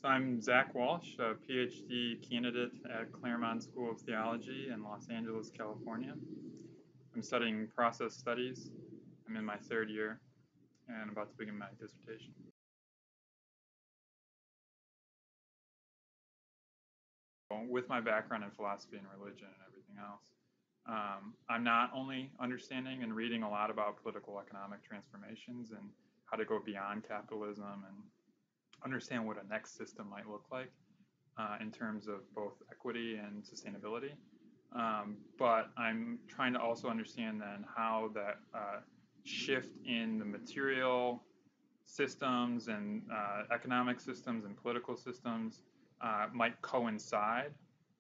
So I'm Zack Walsh, a Ph.D. candidate at Claremont School of Theology in Los Angeles, California. I'm studying process studies. I'm in my third year and about to begin my dissertation. With my background in philosophy and religion and everything else, I'm not only understanding and reading a lot about political economic transformations and how to go beyond capitalism and understand what a next system might look like in terms of both equity and sustainability. But I'm trying to also understand then how that shift in the material systems and economic systems and political systems might coincide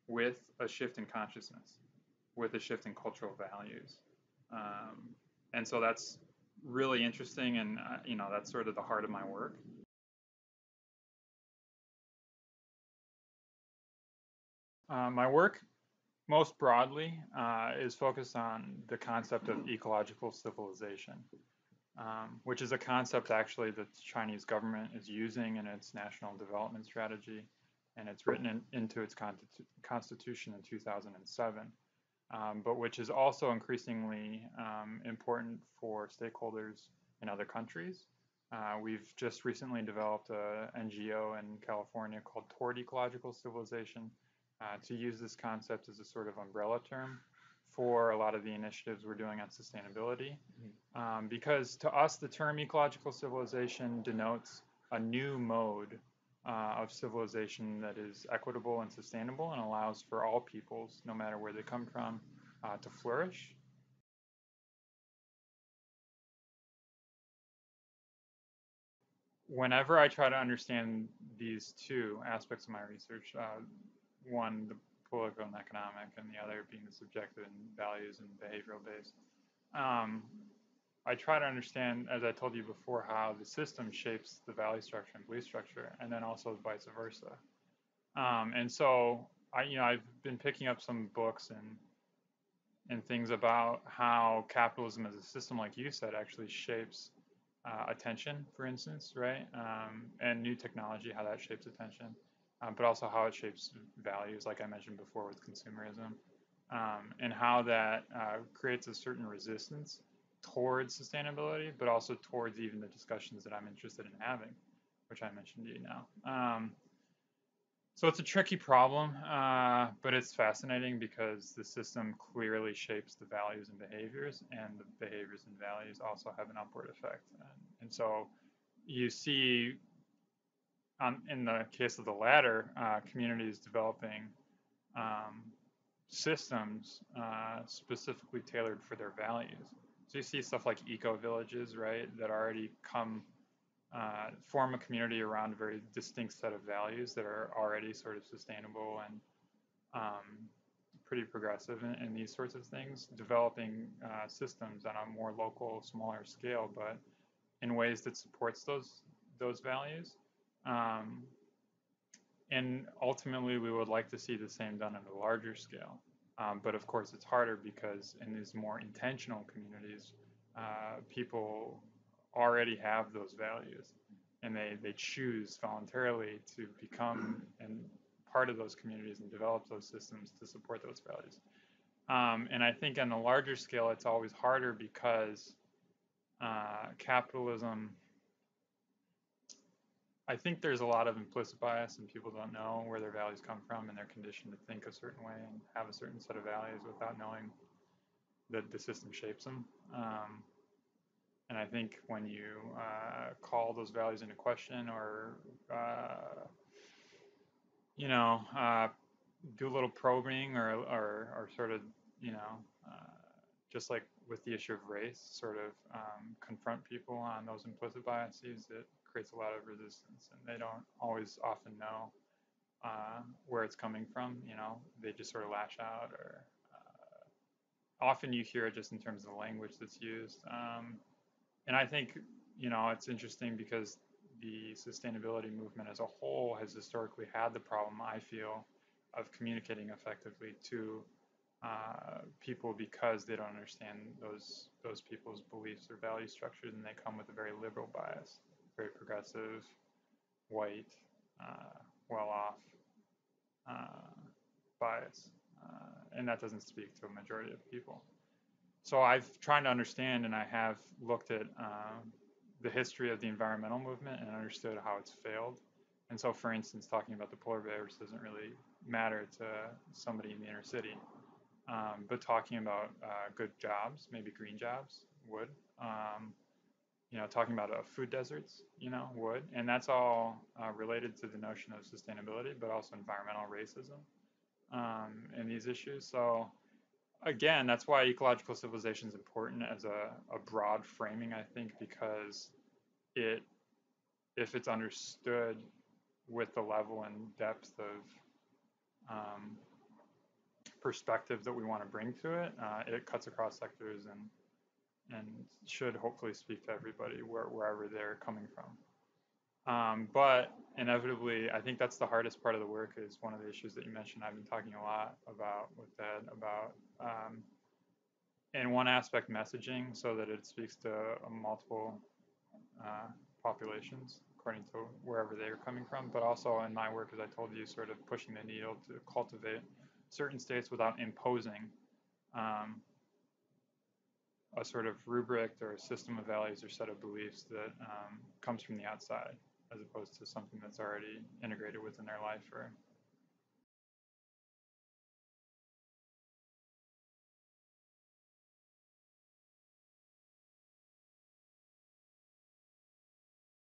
with a shift in consciousness, with a shift in cultural values. And so that's really interesting, and that's sort of the heart of my work. My work, most broadly, is focused on the concept of ecological civilization, which is a concept actually that the Chinese government is using in its national development strategy, and it's written into its constitution in 2007, but which is also increasingly important for stakeholders in other countries. We've just recently developed an NGO in California called Toward Ecological Civilization, to use this concept as a sort of umbrella term for a lot of the initiatives we're doing on sustainability. Because to us, the term ecological civilization denotes a new mode of civilization that is equitable and sustainable and allows for all peoples, no matter where they come from, to flourish. Whenever I try to understand these two aspects of my research, one, the political and economic, and the other being the subjective and values and behavioral based. I try to understand, as I told you before, how the system shapes the value structure and belief structure, and then also vice versa. And so I've been picking up some books and things about how capitalism as a system, like you said, actually shapes attention, for instance, right? And new technology, how that shapes attention. But also how it shapes values, like I mentioned before with consumerism, and how that creates a certain resistance towards sustainability, but also towards even the discussions that I'm interested in having, which I mentioned to you now. So it's a tricky problem, but it's fascinating because the system clearly shapes the values and behaviors, and the behaviors and values also have an upward effect. And so you see, in the case of the latter, communities developing systems specifically tailored for their values. So you see stuff like eco-villages, right, that already form a community around a very distinct set of values that are already sort of sustainable and pretty progressive in these sorts of things, developing systems on a more local, smaller scale, but in ways that supports those values. And ultimately, we would like to see the same done at a larger scale. But of course, it's harder because in these more intentional communities, people already have those values, and they choose voluntarily to become part of those communities and develop those systems to support those values. And I think on a larger scale, it's always harder because capitalism, I think there's a lot of implicit bias, and people don't know where their values come from, and they're conditioned to think a certain way and have a certain set of values without knowing that the system shapes them. And I think when you call those values into question, or do a little probing, or sort of, just like with the issue of race, sort of confront people on those implicit biases, it creates a lot of resistance, and they don't always often know where it's coming from. They just sort of lash out, or often you hear it just in terms of the language that's used. And I think, it's interesting because the sustainability movement as a whole has historically had the problem, I feel, of communicating effectively to people because they don't understand those people's beliefs or value structures, and they come with a very liberal bias, very progressive, white, well-off bias, and that doesn't speak to a majority of people. So I've tried to understand, and I have looked at the history of the environmental movement and understood how it's failed. And so, for instance, talking about the polar bears doesn't really matter to somebody in the inner city, but talking about good jobs, maybe green jobs, would. Talking about food deserts, would. And that's all related to the notion of sustainability, but also environmental racism and these issues. So again, that's why ecological civilization is important as a broad framing, I think, because if it's understood with the level and depth of perspective that we want to bring to it, it cuts across sectors and should hopefully speak to everybody wherever they're coming from. But inevitably, I think that's the hardest part of the work, is one of the issues that you mentioned. I've been talking a lot about with Ed about, in one aspect, messaging, so that it speaks to multiple populations according to wherever they're coming from, but also in my work, as I told you, sort of pushing the needle to cultivate certain states without imposing a sort of rubric or a system of values or set of beliefs that comes from the outside, as opposed to something that's already integrated within their life or